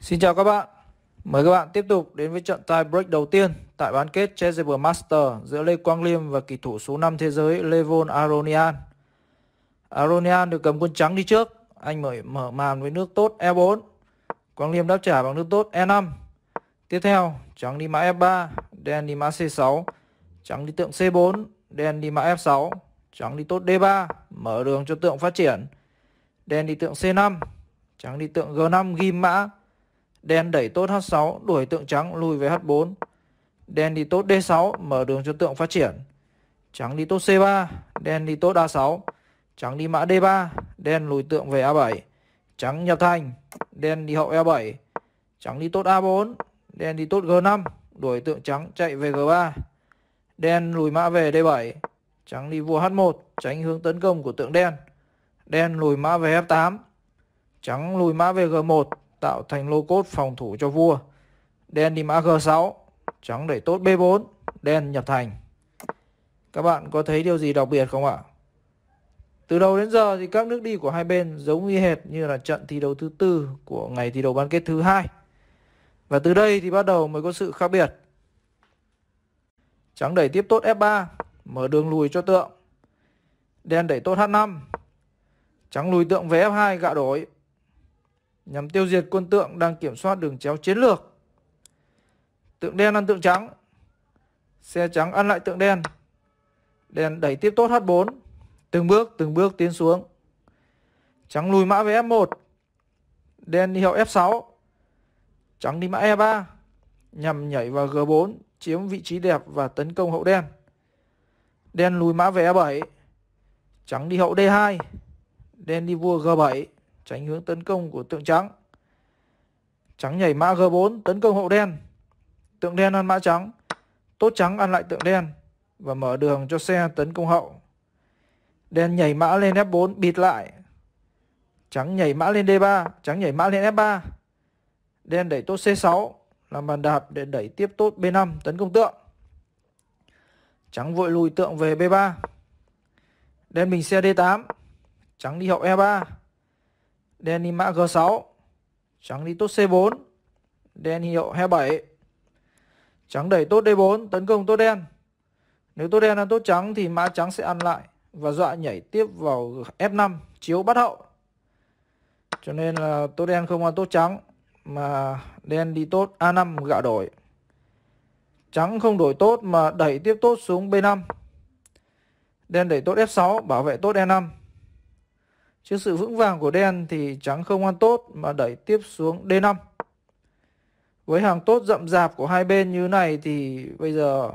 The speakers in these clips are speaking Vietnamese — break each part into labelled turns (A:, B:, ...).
A: Xin chào các bạn. Mời các bạn tiếp tục đến với trận tiebreak đầu tiên tại bán kết Chessable Master giữa Lê Quang Liêm và kỳ thủ số 5 thế giới Levon Aronian. Aronian được cầm quân trắng đi trước, anh mở màn với nước tốt E4. Quang Liêm đáp trả bằng nước tốt E5. Tiếp theo, trắng đi mã F3, đen đi mã C6, trắng đi tượng C4, đen đi mã F6, trắng đi tốt D3, mở đường cho tượng phát triển. Đen đi tượng C5, trắng đi tượng G5 ghim mã. Đen đẩy tốt H6, đuổi tượng trắng lùi về H4. Đen đi tốt D6, mở đường cho tượng phát triển. Trắng đi tốt C3, đen đi tốt A6. Trắng đi mã D3, đen lùi tượng về A7. Trắng nhập thành, đen đi hậu E7. Trắng đi tốt A4, đen đi tốt G5, đuổi tượng trắng chạy về G3. Đen lùi mã về D7. Trắng đi vua H1, tránh hướng tấn công của tượng đen. Đen lùi mã về F8. Trắng lùi mã về G1, tạo thành lô cốt phòng thủ cho vua. Đen đi mã G6, trắng đẩy tốt B4, đen nhập thành. Các bạn có thấy điều gì đặc biệt không ạ? Từ đầu đến giờ thì các nước đi của hai bên giống y hệt như là trận thi đấu thứ tư của ngày thi đấu bán kết thứ hai. Và từ đây thì bắt đầu mới có sự khác biệt. Trắng đẩy tiếp tốt F3, mở đường lùi cho tượng. Đen đẩy tốt H5. Trắng lùi tượng về F2 gạ đổi, nhằm tiêu diệt quân tượng đang kiểm soát đường chéo chiến lược. Tượng đen ăn tượng trắng. Xe trắng ăn lại tượng đen. Đen đẩy tiếp tốt H4. Từng bước tiến xuống. Trắng lùi mã về F1. Đen đi hậu F6. Trắng đi mã E3, nhằm nhảy vào G4, chiếm vị trí đẹp và tấn công hậu đen. Đen lùi mã về E7. Trắng đi hậu D2. Đen đi vua G7, tránh hướng tấn công của tượng trắng. Trắng nhảy mã G4 tấn công hậu đen. Tượng đen ăn mã trắng. Tốt trắng ăn lại tượng đen và mở đường cho xe tấn công hậu. Đen nhảy mã lên F4 bịt lại. Trắng nhảy mã lên D3, trắng nhảy mã lên F3. Đen đẩy tốt C6 làm bàn đạp để đẩy tiếp tốt B5 tấn công tượng. Trắng vội lùi tượng về B3. Đen bình xe D8. Trắng đi hậu E3. Đen đi mã G6. Trắng đi tốt C4. Đen đi hậu E7. Trắng đẩy tốt D4 tấn công tốt đen. Nếu tốt đen ăn tốt trắng thì mã trắng sẽ ăn lại và dọa nhảy tiếp vào F5 chiếu bắt hậu. Cho nên là tốt đen không ăn tốt trắng mà đen đi tốt A5 gạ đổi. Trắng không đổi tốt mà đẩy tiếp tốt xuống B5. Đen đẩy tốt F6 bảo vệ tốt E5. Trước sự vững vàng của đen thì trắng không ăn tốt mà đẩy tiếp xuống D5. Với hàng tốt rậm rạp của hai bên như này thì bây giờ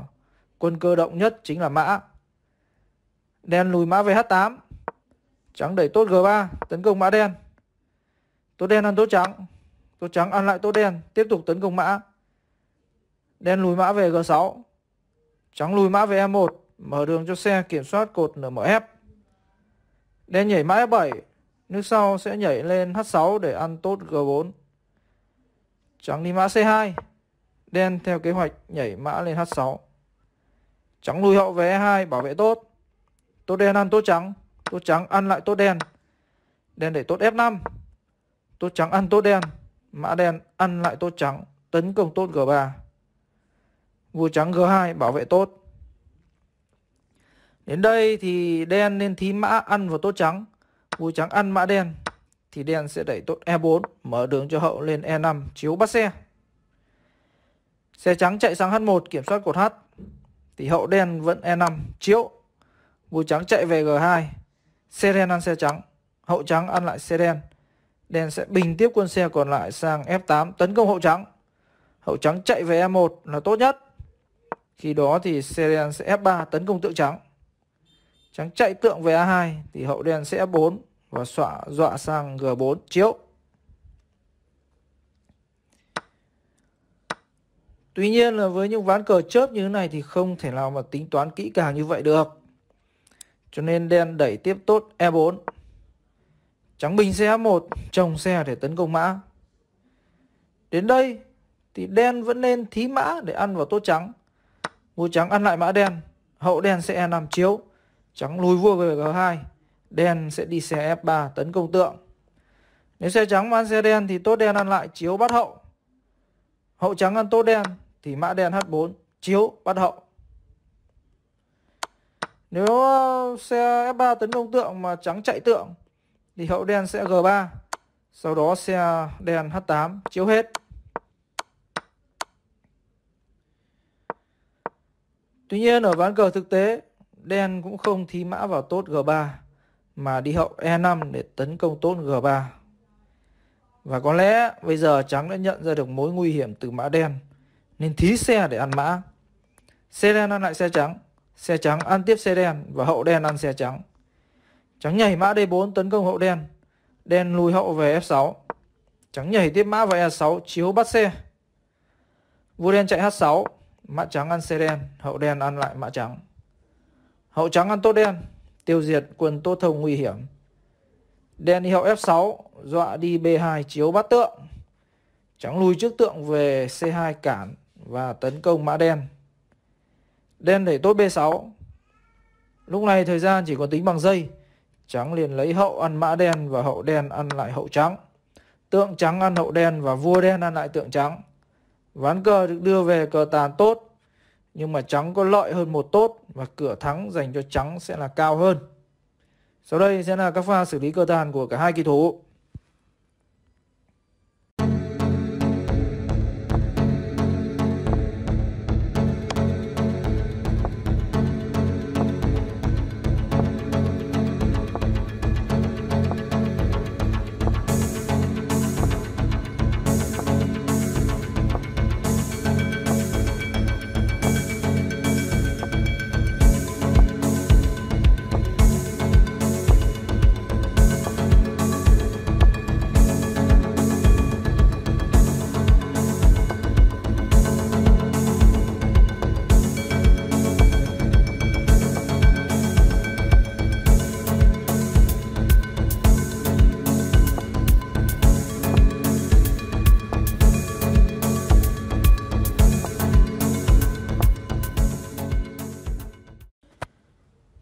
A: quân cơ động nhất chính là mã. Đen lùi mã về H8. Trắng đẩy tốt G3 tấn công mã đen. Tốt đen ăn tốt trắng. Tốt trắng ăn lại tốt đen, tiếp tục tấn công mã. Đen lùi mã về G6. Trắng lùi mã về E1, mở đường cho xe kiểm soát cột NMF. Đen nhảy mã F7, nước sau sẽ nhảy lên H6 để ăn tốt G4. Trắng đi mã C2. Đen theo kế hoạch nhảy mã lên H6. Trắng lùi hậu về E2 bảo vệ tốt. Tốt đen ăn tốt trắng. Tốt trắng ăn lại tốt đen. Đen đẩy tốt F5. Tốt trắng ăn tốt đen. Mã đen ăn lại tốt trắng, tấn công tốt G3. Vua trắng G2 bảo vệ tốt. Đến đây thì đen nên thí mã ăn vào tốt trắng. Vua trắng ăn mã đen thì đen sẽ đẩy tốt E4, mở đường cho hậu lên E5 chiếu bắt xe. Xe trắng chạy sang H1 kiểm soát cột H thì hậu đen vẫn E5 chiếu. Vua trắng chạy về G2. Xe đen ăn xe trắng. Hậu trắng ăn lại xe đen. Đen sẽ bình tiếp quân xe còn lại sang F8 tấn công hậu trắng. Hậu trắng chạy về E1 là tốt nhất. Khi đó thì xe đen sẽ F3 tấn công tượng trắng. Trắng chạy tượng về A2 thì hậu đen sẽ F4 và dọa sang G4 chiếu. Tuy nhiên là với những ván cờ chớp như thế này thì không thể nào mà tính toán kỹ càng như vậy được. Cho nên đen đẩy tiếp tốt E4. Trắng bình xe F1 trồng xe để tấn công mã. Đến đây thì đen vẫn nên thí mã để ăn vào tốt trắng. Vua trắng ăn lại mã đen. Hậu đen sẽ E5 chiếu. Trắng lùi vua về G2. Đen sẽ đi xe F3 tấn công tượng. Nếu xe trắng mà ăn xe đen thì tốt đen ăn lại chiếu bắt hậu. Hậu trắng ăn tốt đen thì mã đen H4 chiếu bắt hậu. Nếu xe F3 tấn công tượng mà trắng chạy tượng thì hậu đen sẽ G3. Sau đó xe đen H8 chiếu hết. Tuy nhiên ở ván cờ thực tế, đen cũng không thí mã vào tốt G3 mà đi hậu E5 để tấn công tốt G3. Và có lẽ bây giờ trắng đã nhận ra được mối nguy hiểm từ mã đen nên thí xe để ăn mã. Xe đen ăn lại xe trắng ăn tiếp xe đen và hậu đen ăn xe trắng. Trắng nhảy mã D4 tấn công hậu đen. Đen lùi hậu về F6. Trắng nhảy tiếp mã vào E6 chiếu bắt xe. Vua đen chạy H6, mã trắng ăn xe đen, hậu đen ăn lại mã trắng. Hậu trắng ăn tốt đen, tiêu diệt quân tốt thông nguy hiểm. Đen đi hậu F6, dọa đi B2 chiếu bắt tượng. Trắng lùi trước tượng về C2 cản và tấn công mã đen. Đen đẩy tốt B6. Lúc này thời gian chỉ còn tính bằng giây. Trắng liền lấy hậu ăn mã đen và hậu đen ăn lại hậu trắng. Tượng trắng ăn hậu đen và vua đen ăn lại tượng trắng. Ván cờ được đưa về cờ tàn tốt, nhưng mà trắng có lợi hơn một tốt và cửa thắng dành cho trắng sẽ là cao hơn. Sau đây sẽ là các pha xử lý cờ tàn của cả hai kỳ thủ.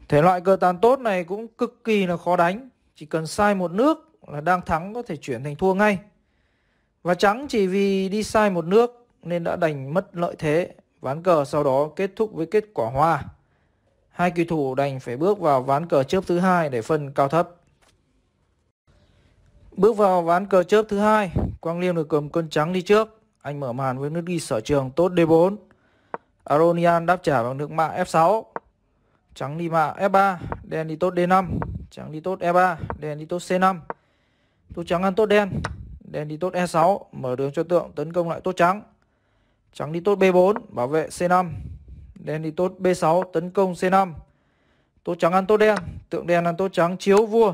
A: Thể loại cờ tàn tốt này cũng cực kỳ là khó đánh. Chỉ cần sai một nước là đang thắng có thể chuyển thành thua ngay. Và trắng chỉ vì đi sai một nước nên đã đành mất lợi thế. Ván cờ sau đó kết thúc với kết quả hòa. Hai kỳ thủ đành phải bước vào ván cờ chớp thứ hai để phân cao thấp. Bước vào ván cờ chớp thứ hai, Quang Liêm được cầm quân trắng đi trước. Anh mở màn với nước đi sở trường tốt D4. Aronian đáp trả bằng nước mã F6. Trắng đi mã F3, đen đi tốt D5. Trắng đi tốt E3, đen đi tốt C5. Tốt trắng ăn tốt đen, đen đi tốt E6, mở đường cho tượng tấn công lại tốt trắng. Trắng đi tốt B4, bảo vệ C5. Đen đi tốt B6, tấn công C5. Tốt trắng ăn tốt đen, tượng đen ăn tốt trắng chiếu vua.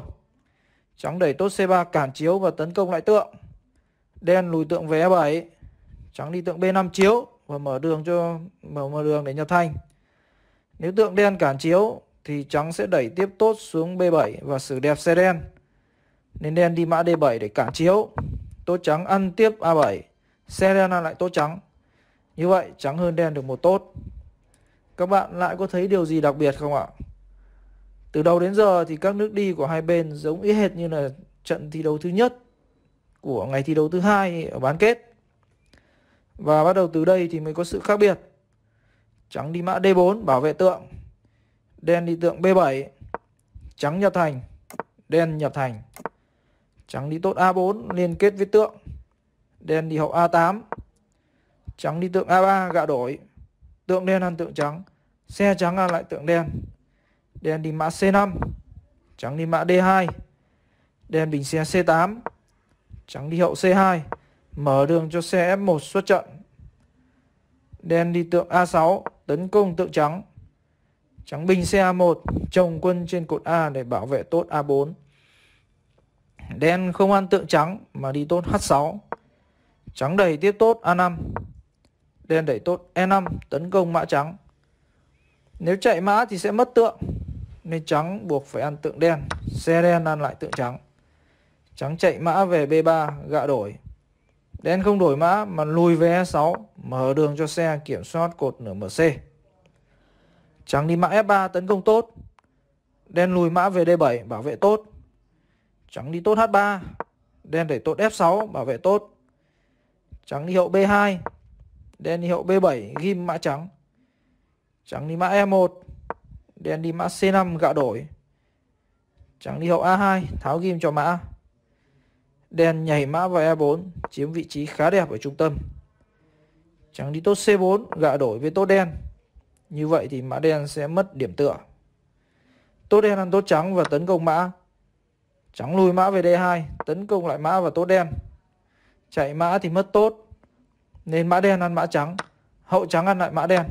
A: Trắng đẩy tốt C3 cản chiếu và tấn công lại tượng. Đen lùi tượng về E7. Trắng đi tượng B5 chiếu và mở đường để nhập thành. Nếu tượng đen cản chiếu thì trắng sẽ đẩy tiếp tốt xuống B7 và xử đẹp xe đen. Nên đen đi mã D7 để cản chiếu. Tốt trắng ăn tiếp A7. Xe đen ăn lại tốt trắng. Như vậy trắng hơn đen được một tốt. Các bạn lại có thấy điều gì đặc biệt không ạ? Từ đầu đến giờ thì các nước đi của hai bên giống y hệt như là trận thi đấu thứ nhất của ngày thi đấu thứ hai ở bán kết. Và bắt đầu từ đây thì mới có sự khác biệt. Trắng đi mã D4 bảo vệ tượng. Đen đi tượng B7. Trắng nhập thành. Đen nhập thành. Trắng đi tốt A4 liên kết với tượng. Đen đi hậu A8. Trắng đi tượng A3 gạ đổi. Tượng đen ăn tượng trắng. Xe trắng ăn lại tượng đen. Đen đi mã C5. Trắng đi mã D2. Đen bình xe C8. Trắng đi hậu C2. Mở đường cho xe F1 xuất trận. Đen đi tượng A6 tấn công tượng trắng. Trắng bình xe A1 chồng quân trên cột A để bảo vệ tốt A4. Đen không ăn tượng trắng mà đi tốt H6. Trắng đẩy tiếp tốt A5. Đen đẩy tốt E5 tấn công mã trắng. Nếu chạy mã thì sẽ mất tượng nên trắng buộc phải ăn tượng đen. Xe đen ăn lại tượng trắng. Trắng chạy mã về B3 gạ đổi. Đen không đổi mã mà lùi về E6, mở đường cho xe kiểm soát cột nửa MC. Trắng đi mã F3 tấn công tốt. Đen lùi mã về D7 bảo vệ tốt. Trắng đi tốt H3. Đen đẩy tốt F6 bảo vệ tốt. Trắng đi hậu B2. Đen đi hậu B7 ghim mã trắng. Trắng đi mã E1. Đen đi mã C5 gạ đổi. Trắng đi hậu A2 tháo ghim cho mã. Đen nhảy mã vào E4 chiếm vị trí khá đẹp ở trung tâm. Trắng đi tốt C4 gạ đổi với tốt đen. Như vậy thì mã đen sẽ mất điểm tựa. Tốt đen ăn tốt trắng và tấn công mã. Trắng lùi mã về D2 tấn công lại mã và tốt đen. Chạy mã thì mất tốt nên mã đen ăn mã trắng, hậu trắng ăn lại mã đen.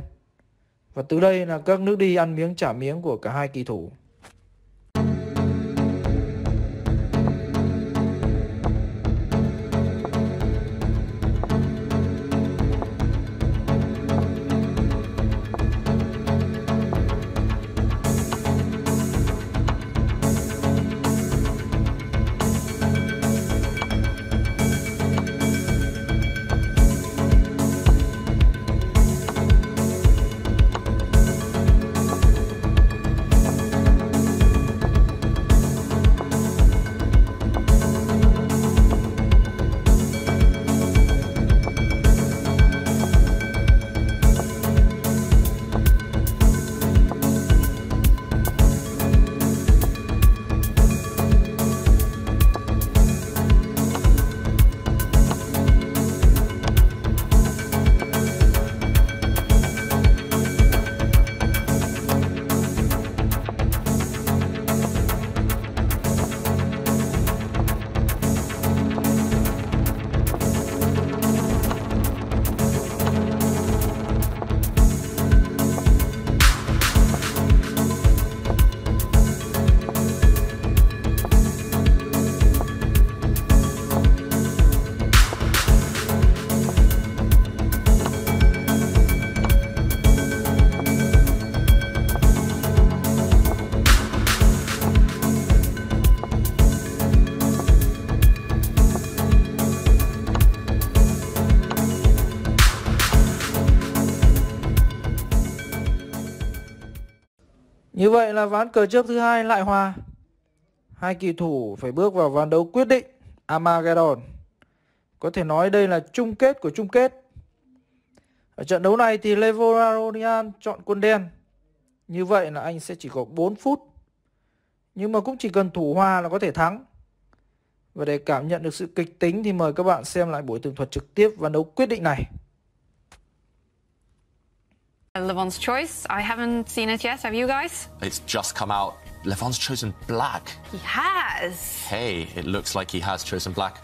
A: Và từ đây là các nước đi ăn miếng trả miếng của cả hai kỳ thủ. Như vậy là ván cờ chớp thứ hai lại hòa. Hai kỳ thủ phải bước vào ván đấu quyết định Amargedon. Có thể nói đây là chung kết của chung kết. Ở trận đấu này thì Levon Aronian chọn quân đen. Như vậy là anh sẽ chỉ có 4 phút. Nhưng mà cũng chỉ cần thủ hòa là có thể thắng. Và để cảm nhận được sự kịch tính thì mời các bạn xem lại buổi tường thuật trực tiếp ván đấu quyết định này.
B: Levon's choice. I haven't seen it yet. Have you guys?
C: It's just come out. Levon's chosen black.
B: He has.
C: Hey, it looks like he has chosen black.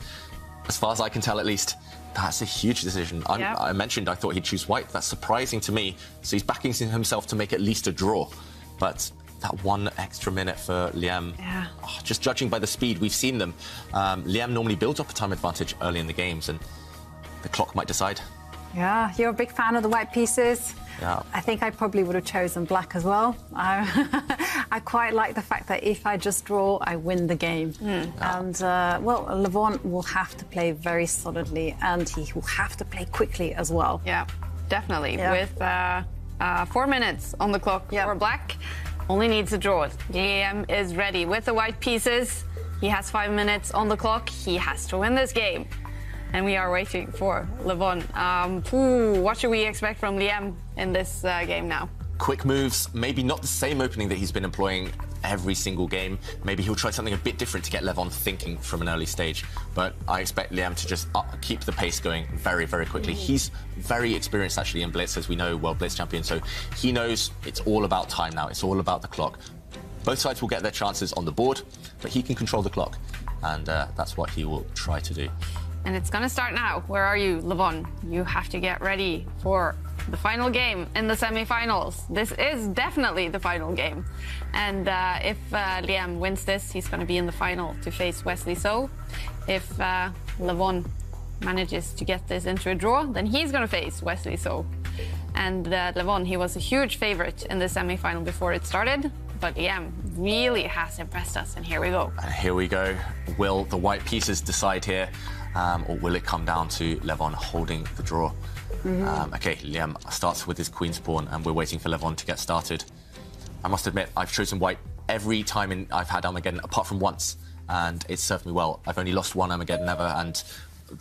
C: As far as I can tell, at least, that's a huge decision. I mentioned I thought he'd choose white. That's surprising to me. So he's backing himself to make at least a draw. But that one extra minute for Liam, just judging by the speed, we've seen them. Liam normally builds up a time advantage early in the games, and the clock might decide.
D: Yeah, you're a big fan of the white pieces.
C: Yeah.
D: I think I probably would have chosen black as well. I quite like the fact that if I just draw, I win the game. And, well, Levon will have to play very solidly and he will have to play quickly as well.
B: Yeah, definitely. Yeah. With 4 minutes on the clock for black, only needs a draw. Liam is ready with the white pieces. He has 5 minutes on the clock. He has to win this game. And we are waiting for Levon. What should we expect from Liam in this game now?
C: Quick moves, maybe not the same opening that he's been employing every single game. Maybe he'll try something a bit different to get Levon thinking from an early stage. But I expect Liam to just keep the pace going very, very quickly. He's very experienced actually in Blitz, as we know, World Blitz champion. So he knows it's all about time now. It's all about the clock. Both sides will get their chances on the board, but he can control the clock. And that's what he will try to do.
B: And it's gonna start now. Where are you, Levon? You have to get ready for the final game in the semifinals. This is definitely the final game. And if Liam wins this, he's gonna be in the final to face Wesley So. If Levon manages to get this into a draw, then he's gonna face Wesley So. And Levon, he was a huge favorite in the semifinal before it started. But Liam really has impressed us, and here we go.
C: And here we go. Will the white pieces decide here? Or will it come down to Levon holding the draw? Okay, Liam starts with his queen's pawn, and we're waiting for Levon to get started. I must admit, I've chosen white every time I've had Armageddon, apart from once, and it's served me well. I've only lost one Armageddon ever, and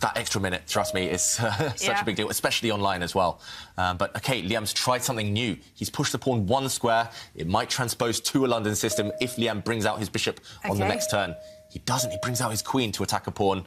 C: that extra minute, trust me, is such a big deal, especially online as well. But, OK, Liam's tried something new. He's pushed the pawn 1 square. It might transpose to a London system if Liam brings out his bishop on the next turn. He doesn't. He brings out his queen to attack a pawn.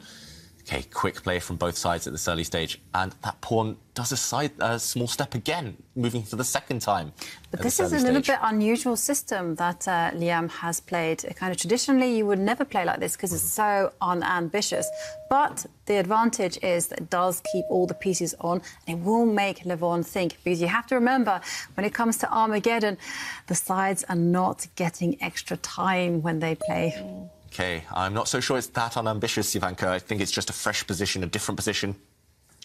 C: OK, quick play from both sides at this early stage. And that pawn does a small step again, moving for the second time.
D: But this is a little bit unusual system that Liam has played. Kind of traditionally, you would never play like this because it's so unambitious. But the advantage is that it does keep all the pieces on, and it will make Levon think. Because you have to remember, when it comes to Armageddon, the sides are not getting extra time when they play.
C: OK, I'm not so sure it's that unambitious, Ivanka. I think it's just a fresh position, a different position.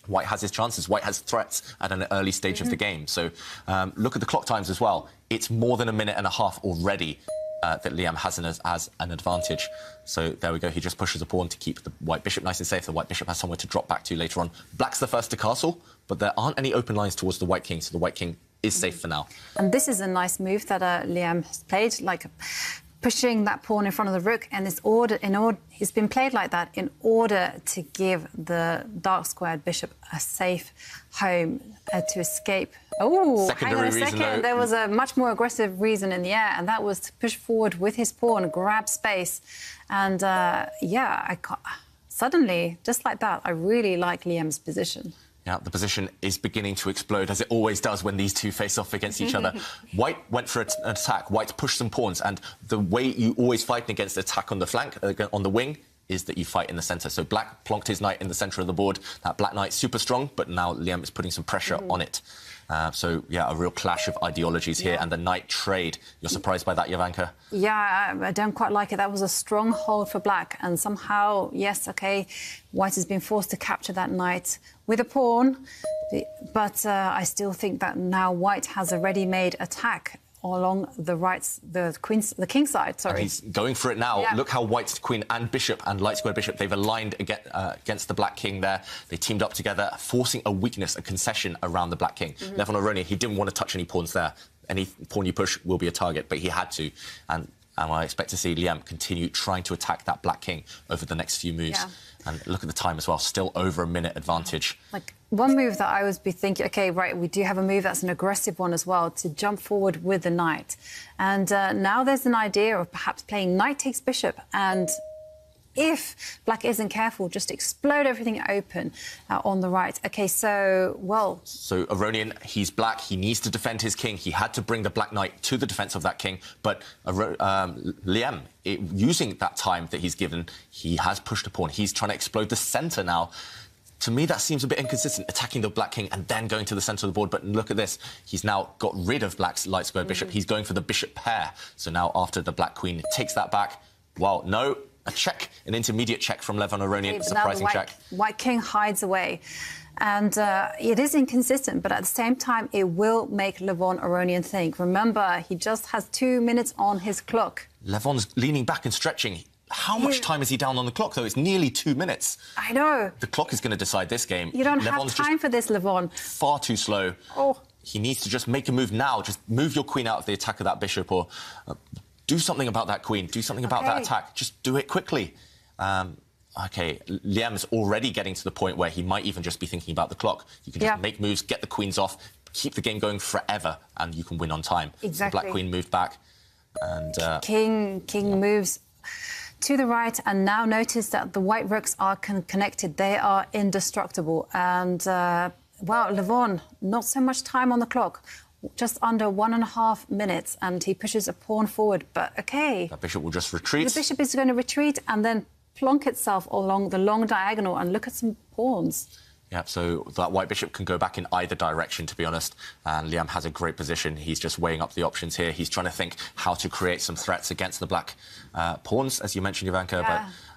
C: White has his chances. White has threats at an early stage of the game. So look at the clock times as well. It's more than a minute and a half already that Liam has an advantage. So there we go. He just pushes a pawn to keep the white bishop nice and safe. The white bishop has somewhere to drop back to later on. Black's the first to castle, but there aren't any open lines towards the white king, so the white king is safe for now.
D: And this is a nice move that Liam has played, like pushing that pawn in front of the rook, and it's been played like that in order to give the dark-squared bishop a safe home to escape. Oh, hang on a second. There was a much more aggressive reason in the air, and that was to push forward with his pawn, grab space. And, suddenly, just like that, I really like Liam's position.
C: Yeah, the position is beginning to explode, as it always does when these two face off against each other. White went for an attack. White pushed some pawns, and the way you always fight against attack on the flank, on the wing, is that you fight in the centre. So Black plonked his knight in the centre of the board. That Black knight, super strong, but now Liam is putting some pressure on it. So, yeah, a real clash of ideologies here, and the knight trade. You're surprised by that, Ivanka?
D: Yeah, I don't quite like it. That was a strong hold for Black, and somehow, yes, OK, White has been forced to capture that knight with a pawn, but I still think that now White has a ready-made attack along the king's side, sorry.
C: And he's going for it now. Yeah. Look how White's queen and bishop and light square bishop, they've aligned against the black king there. They teamed up together, forcing a weakness, a concession around the black king. Levon Aronian, he didn't want to touch any pawns there. Any pawn you push will be a target, but he had to. And I expect to see Liam continue trying to attack that black king over the next few moves. Yeah. And look at the time as well, still over a minute advantage.
D: Like, one move that I would be thinking, OK, right, we do have a move that's an aggressive one as well, to jump forward with the knight. And now there's an idea of perhaps playing knight takes bishop, and if Black isn't careful, just explode everything open on the right. OK, so, well...
C: So Aronian, he's Black. He needs to defend his king. He had to bring the Black Knight to the defence of that king. But Liam, using that time that he's given, he has pushed a pawn. He's trying to explode the centre now. To me, that seems a bit inconsistent, attacking the Black King and then going to the centre of the board. But look at this. He's now got rid of Black's light square bishop. He's going for the bishop pair. So now after the Black Queen takes that back, well, no... A check, an intermediate check from Levon Aronian, a surprising check.
D: White king hides away. And it is inconsistent, but at the same time, it will make Levon Aronian think. Remember, he just has 2 minutes on his clock.
C: Levon's leaning back and stretching. How much time is he down on the clock, though? It's nearly 2 minutes.
D: I know.
C: The clock is going to decide this game.
D: You don't have time for this, Levon.
C: Far too slow. Oh. He needs to just make a move now. Just move your queen out of the attack of that bishop, or... do something about that queen. Do something about that attack. Just do it quickly. OK, Liam's already getting to the point where he might even just be thinking about the clock. You can just make moves, get the queens off, keep the game going forever, and you can win on time.
D: Exactly.
C: So the black queen moved back. And
D: King moves to the right, and now notice that the white rooks are connected. They are indestructible. And, wow, Levon, not so much time on the clock. Just under 1.5 minutes, and he pushes a pawn forward, but OK.
C: That bishop will just retreat.
D: The bishop is going to retreat and then plonk itself along the long diagonal, and look at some pawns.
C: Yeah, so that white bishop can go back in either direction, to be honest, and Liam has a great position. He's just weighing up the options here. He's trying to think how to create some threats against the black pawns, as you mentioned, Ivanka,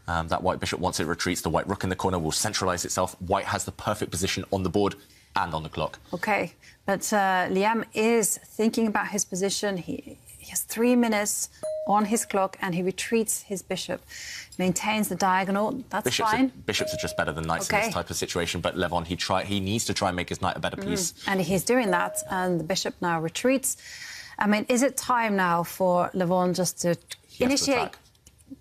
C: but that white bishop, once it retreats, the white rook in the corner will centralise itself. White has the perfect position on the board and on the clock. OK, but Liam is thinking about his position. He has 3 minutes on his clock, and he retreats his bishop, maintains the diagonal. That's fine. Bishops are just better than knights in this type of situation, but Levon, he needs to try and make his knight a better piece. And he's doing that, and the bishop now retreats. I mean, is it time now for Levon just to initiate...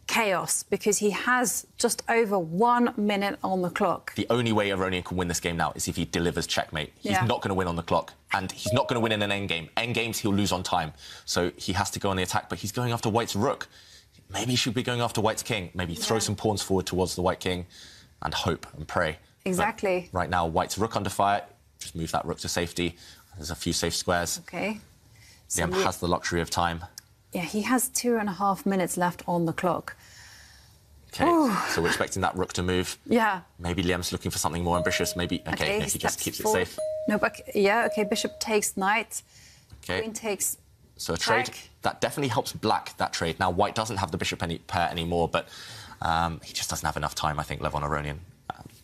D: chaos because he has just over 1 minute on the clock.
C: The only way Aronian can win this game now is if he delivers checkmate. He's not going to win on the clock, and he's not going to win in an endgame. Endgames, he'll lose on time. So he has to go on the attack, but he's going after White's rook. Maybe he should be going after White's king. Maybe throw some pawns forward towards the White king and hope and pray.
D: Exactly.
C: But right now, White's rook under fire. Just move that rook to safety. There's a few safe squares.
D: Okay.
C: So Liam has the luxury of time.
D: Yeah, he has 2.5 minutes left on the clock.
C: Okay, so we're expecting that rook to move.
D: Yeah.
C: Maybe Liam's looking for something more ambitious. Maybe, okay, he just keeps it safe.
D: No, but yeah, okay, bishop takes knight.
C: Okay.
D: Queen takes...
C: So a trade, that definitely helps black, that trade. Now, White doesn't have the bishop pair anymore, but he just doesn't have enough time, I think, Levon Aronian.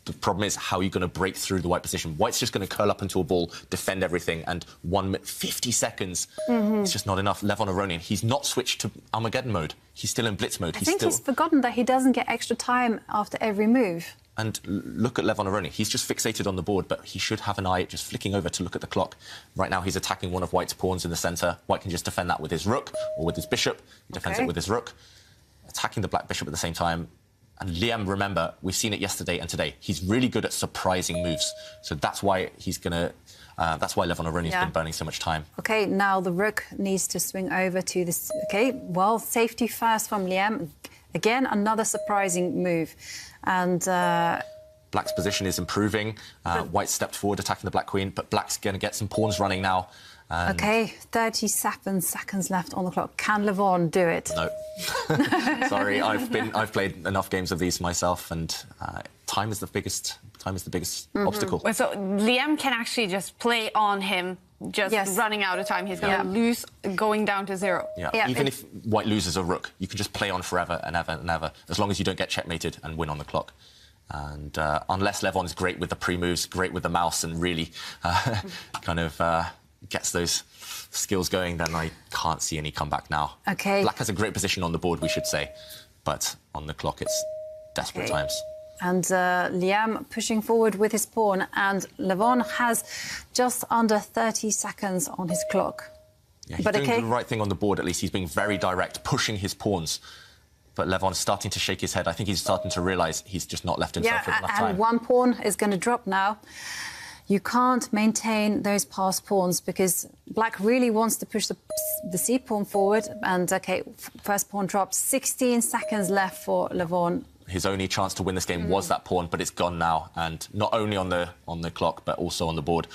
C: The problem is, how are you going to break through the White position? White's just going to curl up into a ball, defend everything, and 1 minute, 50 seconds is just not enough. Levon Aronian, he's not switched to Armageddon mode. He's still in blitz mode.
D: I think he's forgotten that he doesn't get extra time after every move.
C: And look at Levon Aronian. He's just fixated on the board, but he should have an eye just flicking over to look at the clock. Right now, he's attacking one of White's pawns in the centre. White can just defend that with his rook or with his bishop. He defends it with his rook, attacking the black bishop at the same time. And Liam, remember, we've seen it yesterday and today. He's really good at surprising moves. So that's why he's going to... that's why Levon Aronian's been burning so much time. OK,
D: now the rook needs to swing over to this... OK, well, safety first from Liam. Again, another surprising move. And...
C: Black's position is improving. White stepped forward, attacking the black queen, but Black's going to get some pawns running now.
D: OK, 37 seconds left on the clock. Can Levon do it?
C: No. Sorry, I've played enough games of these myself, and time is the biggest obstacle.
B: So Liam can actually just play on him, just running out of time. He's going to lose, going down to 0.
C: Yeah. Even if White loses a rook, you can just play on forever and ever and ever, as long as you don't get checkmated and win on the clock. And unless Levon's great with the pre-moves, great with the mouse, and really kind of gets those skills going, then I can't see any comeback now.
D: OK.
C: Black has a great position on the board, we should say, but on the clock it's desperate times.
D: And Liam pushing forward with his pawn, and Levon has just under 30 seconds on his clock.
C: Yeah, he's doing the right thing on the board, at least. He's being very direct, pushing his pawns. But Levon's starting to shake his head. I think he's starting to realise he's just not left himself with enough time.
D: And one pawn is going to drop now. You can't maintain those passed pawns because Black really wants to push the c-pawn forward. And, OK, first pawn drops. 16 seconds left for Levon.
C: His only chance to win this game was that pawn, but it's gone now. And not only on the clock, but also on the board.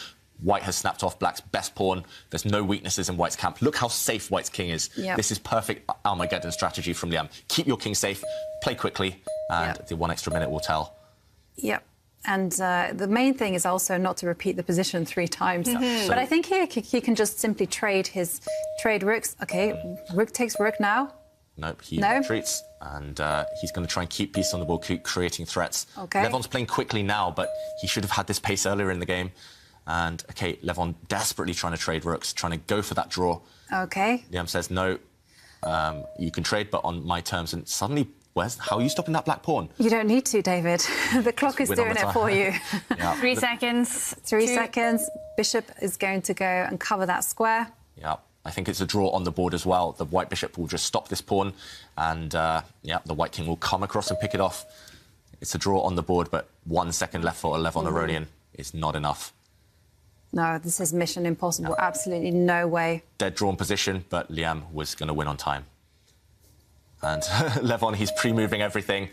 C: White has snapped off Black's best pawn. There's no weaknesses in White's camp. Look how safe White's king is.
D: Yep.
C: This is perfect Armageddon strategy from Liam. Keep your king safe, play quickly, and the 1 extra minute will tell.
D: Yep. And the main thing is also not to repeat the position 3 times. But I think here he can just simply trade rooks. OK, rook takes rook now.
C: Nope, he retreats, and he's going to try and keep peace on the board, keep creating threats.
D: Okay.
C: Levon's playing quickly now, but he should have had this pace earlier in the game. And, OK, Levon desperately trying to trade rooks, trying to go for that draw.
D: OK.
C: Liam says, no, you can trade, but on my terms. And suddenly, how are you stopping that black pawn?
D: You don't need to, David. The clock is doing it for you.
B: 3 seconds.
D: 3 seconds. Bishop is going to go and cover that square.
C: Yeah, I think it's a draw on the board as well. The white bishop will just stop this pawn, and, the white king will come across and pick it off. It's a draw on the board, but 1 second left for Levon Aronian is not enough.
D: No, this is mission impossible. Absolutely no way.
C: Dead drawn position, but Liam was going to win on time. And Levon, he's pre-moving everything.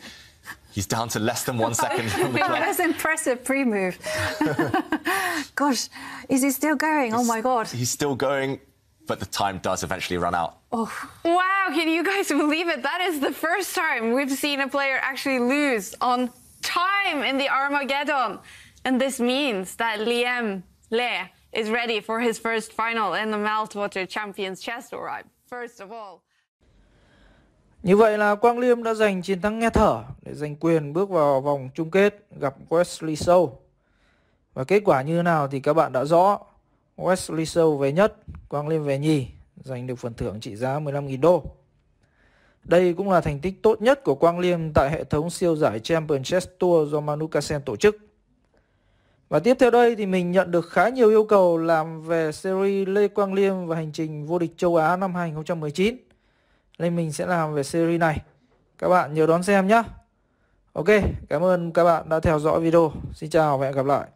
C: He's down to less than 1 second from the clock.
D: That's impressive pre-move. Gosh, is he still going? Oh, my God.
C: He's still going, but the time does eventually run out.
B: Oh. Wow, can you guys believe it? That is the first time we've seen a player actually lose on time in the Armageddon. And this means that Liam Le is ready for his first final in the Meltwater Champions Chess Tour. First of all.
A: Như vậy là Quang Liêm đã giành chiến thắng nghe thở để giành quyền bước vào vòng chung kết gặp Wesley So. Và kết quả như thế nào thì các bạn đã rõ. Wesley So về nhất, Quang Liêm về nhì, giành được phần thưởng trị giá 15.000 đô. Đây cũng là thành tích tốt nhất của Quang Liêm tại hệ thống siêu giải Champions Chess Tour do Manu Carlsen tổ chức. Và tiếp theo đây thì mình nhận được khá nhiều yêu cầu làm về series Lê Quang Liêm và hành trình vô địch châu Á năm 2019. Nên mình sẽ làm về series này. Các bạn nhớ đón xem nhé. Ok, cảm ơn các bạn đã theo dõi video. Xin chào và hẹn gặp lại.